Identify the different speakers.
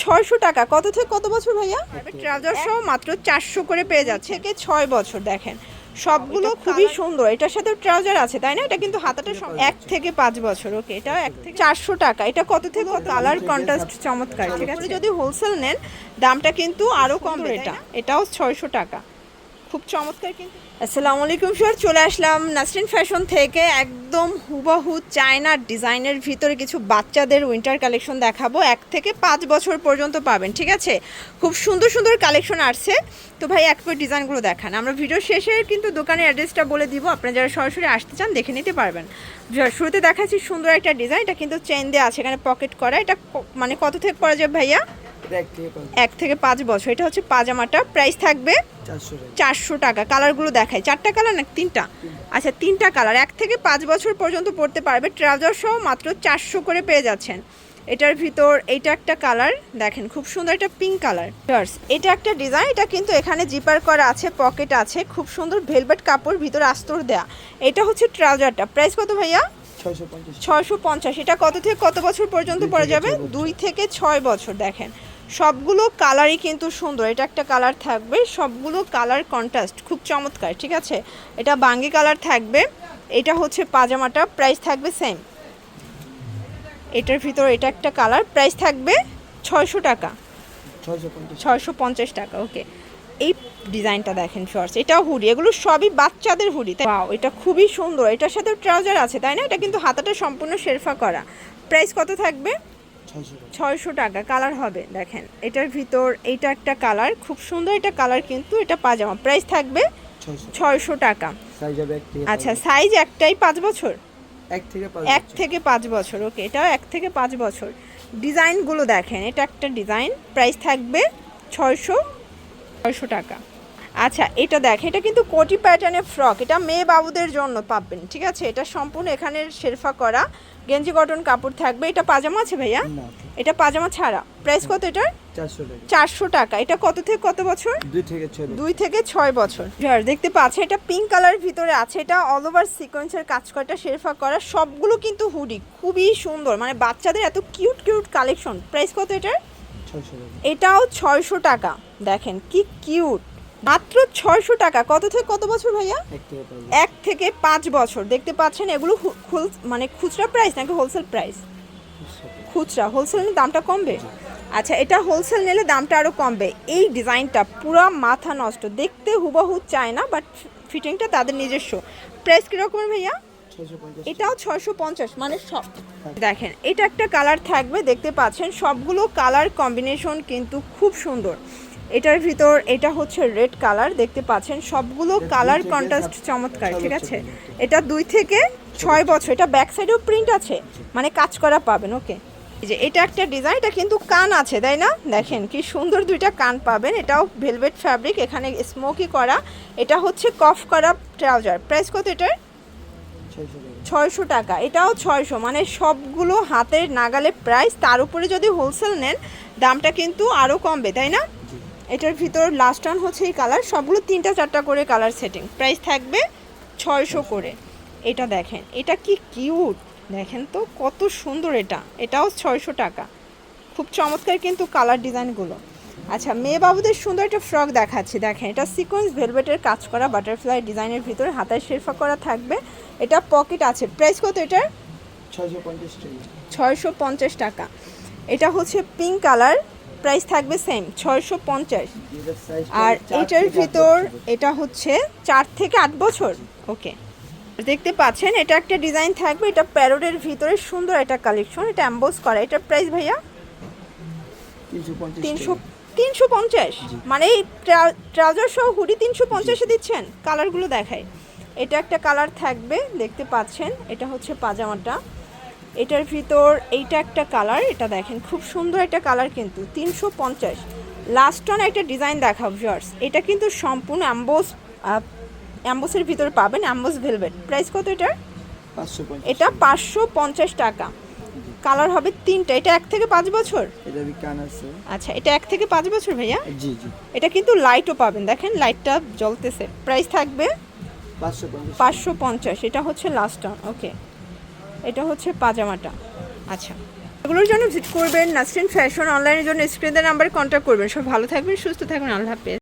Speaker 1: 600 টাকা। কত থেকে কত বছর ভাইয়া? ট্রাউজার সহ মাত্র 400 করে পেয়ে যাচ্ছে। থেকে 6 বছর দেখেন সবগুলো খুবই সুন্দর। এটার সাথে ট্রাউজার আছে তাই না? এটা কিন্তু হাতাটা 1 থেকে 5 বছর। ওকে, এটা 1 থেকে 400 টাকা। এটা কত থেকে কালার কন্ট্রাস্ট চমৎকার। ঠিক আছে, যদি হোলসেল নেন দামটা কিন্তু আরো কম। এটাও 600 টাকা, খুব চমৎকার কিন্তু। আসসালামু আলাইকুম স্যার, চলে আসলাম নাসরিন ফ্যাশন থেকে। একদম হুবহু চায়নার ডিজাইনের ভিতরে কিছু বাচ্চাদের উইন্টার কালেকশন দেখাবো। 1 থেকে 5 বছর পর্যন্ত পাবেন। ঠিক আছে, খুব সুন্দর সুন্দর কালেকশন আসছে। তো ভাই একবার ডিজাইনগুলো দেখান। আমরা ভিডিও শেষে কিন্তু দোকানের অ্যাড্রেসটা বলে দিব, আপনারা যারা সরাসরি আসতে চান দেখে নিতে পারবেন। শুরুতে দেখাচ্ছি সুন্দর একটা ডিজাইন। এটা কিন্তু চেন দেওয়া আছে, এখানে পকেট করা। এটা মানে কত থেকে পরা যাবে ভাইয়া? 1 থেকে 5 বছর। এটা হচ্ছে পাজামাটা, প্রাইস থাকবে 400 টাকা। কালারগুলো দেখায়, 4টা কালার না 3টা? আচ্ছা 3টা কালার। 1 থেকে 5 বছর পর্যন্ত পড়তে পারবে। ট্রাউজার সহ মাত্র 400 করে পেয়ে যাচ্ছেন। এটার ভিতর এইটা একটা কালার দেখেন, খুব সুন্দর, একটা পিঙ্ক কালার। এটা একটা ডিজাইন। এটা কিন্তু এখানে জিপার করা আছে, পকেট আছে, খুব সুন্দর ভেলভেট কাপড়, ভিতরে আস্তর দেয়া। এটা হচ্ছে ট্রাউজারটা, প্রাইস কত ভাইয়া? 650। এটা কত থেকে কত বছর পর্যন্ত পরা যাবে? 2 থেকে 6 বছর। দেখেন সবগুলো কালারই কিন্তু সুন্দর। এটা একটা কালার থাকবে, সবগুলো কালার কন্ট্রাস্ট খুব চমৎকার। ঠিক আছে, এটা বাঙ্গি কালার থাকবে। এটা হচ্ছে পাজামাটা, প্রাইস থাকবে সেম। এটার ভিতর এটা একটা কালার, প্রাইস থাকবে 600 টাকা, 650 টাকা। ওকে, এই ডিজাইনটা দেখেন শর্টস, এটাও হুডি। এগুলো সবই বাচ্চাদের হুডি। ওয়াও, এটা খুবই সুন্দর। এটার সাথে ট্রাউজার আছে তাই না? এটা কিন্তু হাতাটা সম্পূর্ণ শেরফা করা। প্রাইস কত থাকবে? 600 টাকা। কালার হবে দেখেন, এটার ভিতর এইটা একটা কালার, খুব সুন্দর এটা কালার কিন্তু। এটা পাজামা, প্রাইস থাকবে 600 টাকা। আচ্ছা, সাইজ একটাই 5 বছর? 1 থেকে 5 বছর। ওকে, এটাও 1 থেকে 5 বছর। ডিজাইনগুলো দেখেন, এটা একটা ডিজাইন, প্রাইস থাকবে 600 টাকা। আচ্ছা এটা দেখেন, এটা কিন্তু কোটি প্যাটার্নের ফ্রক। এটা মেয়ে বাবুদের জন্য পাবেন। ঠিক আছে, এটা সম্পূর্ণ এখানে শেরফা করা, গেঞ্জি কটন কাপড় থাকবে। এটা পাজামা আছে ভাইয়া? এটা পাজামা ছাড়া। প্রাইস কত এটার? 400 টাকা। এটা কত থেকে কত বছর? 2 থেকে 6 বছর। দেখতে পাচ্ছেন এটা পিঙ্ক কালার ভিতরে আছে। এটা অল ওভার সিকোয়েন্সের কাজ করা, শেরফা করা, সবগুলো কিন্তু হুডি, খুবই সুন্দর। মানে বাচ্চাদের এত কিউট কিউট কালেকশন। প্রাইস কত এটার? এটাও 600 টাকা। দেখেন কি কিউট, মাত্র 600 টাকা। কত থেকে কত বছর ভাইয়া? 1 থেকে 5 বছর। দেখতে পাচ্ছেন এগুলো মানে খুচরা প্রাইস নাকি হোলসেল প্রাইস? খুচরা। হোলসেল নিলে দামটা কমবে? আচ্ছা, এটা হোলসেল নিলে দামটা আরও কমবে। এই ডিজাইনটা পুরো মাথা নষ্ট, দেখতে হুবহু চায় না, বাট ফিটিংটা তাদের নিজস্ব। প্রাইস কীরকমের ভাইয়া? এটাও 650। মানে সব দেখেন, এটা একটা কালার থাকবে, দেখতে পাচ্ছেন সবগুলো কালার কম্বিনেশন কিন্তু খুব সুন্দর। এটার ভিতর এটা হচ্ছে রেড কালার, দেখতে পাচ্ছেন সবগুলো কালার কন্ট্রাস্ট চমৎকার। ঠিক আছে, এটা 2 থেকে 6 বছর। এটা ব্যাক সাইডেও প্রিন্ট আছে, মানে কাজ করা পাবেন। ওকে, এই যে এটা একটা ডিজাইন। এটা কিন্তু কান আছে তাই না? দেখেন কি সুন্দর, 2টা কান পাবেন। এটাও ভেলভেট ফ্যাব্রিক, এখানে স্মোকি করা। এটা হচ্ছে কফ করা ট্রাউজার। প্রাইস কত এটার? 600 টাকা। এটাও 600। মানে সবগুলো হাতের নাগালে প্রাইস। তার উপরে যদি হোলসেল নেন দামটা কিন্তু আরও কমবে তাই না? এটার ভিতর লাস্ট অন হচ্ছে এই কালার, সবগুলো 3টা 4টা করে কালার সেটিং। প্রাইস থাকবে 600 করে। এটা দেখেন, এটা কি কিউট, দেখেন তো কত সুন্দর। এটাও 600 টাকা। খুব চমৎকার কিন্তু কালার ডিজাইনগুলো। আচ্ছা, মেয়ে বাবুদের সুন্দর একটা ফ্রক দেখাচ্ছি। দেখেন এটা সিকোয়েন্স ভেলভেটের কাজ করা, বাটারফ্লাই ডিজাইনের ভিতরে হাতায় শেরফা করা থাকবে। এটা পকেট আছে। প্রাইস কত এটার? 650 টাকা। এটা হচ্ছে পিঙ্ক কালার, প্রাইস থাকবে সেম 650। আর এটার ভিতর এটা হচ্ছে 4 থেকে 8 বছর। ওকে, দেখতে পাচ্ছেন এটা একটা ডিজাইন থাকবে। এটা প্যারোটের ভিতরে সুন্দর একটা কালেকশন, এটা এমবোস করা। এটার প্রাইস ভাইয়া? 350। মানে এই ট্রাউজার সহ হুডি 350-এ দিচ্ছেন। কালারগুলো দেখায়, এটা একটা কালার থাকবে, দেখতে পাচ্ছেন। এটা হচ্ছে পাজামাটা। এটার ভিতর এইটা একটা কালার, এটা দেখেন খুব সুন্দর একটা কালার কিন্তু। 350। লাস্ট অন একটা ডিজাইন দেখাও ভিউয়ার্স। এটা কিন্তু সম্পূর্ণ অ্যাম্বোসের ভিতরে পাবেন, অ্যাম্বোস ভেলভেট। প্রাইস কত এটার? এটা 550 টাকা। কালার হবে 3টা। এটা 1 থেকে 5 বছর। আচ্ছা, এটা 1 থেকে 5 বছর ভাইয়া? এটা কিন্তু লাইটও পাবেন, দেখেন লাইটটা জ্বলতেছে। প্রাইস থাকবে 550। এটা হচ্ছে লাস্ট অন। ওকে, এটা হচ্ছে পাজামাটা। আচ্ছা, এগুলোর জন্য ভিজিট করবেন নাসরিন ফ্যাশন, অনলাইনের জন্য স্ক্রিনের নাম্বারে কন্ট্যাক্ট করবেন। সব ভালো থাকবেন, সুস্থ থাকবেন, আল্লাহ হাফেজ।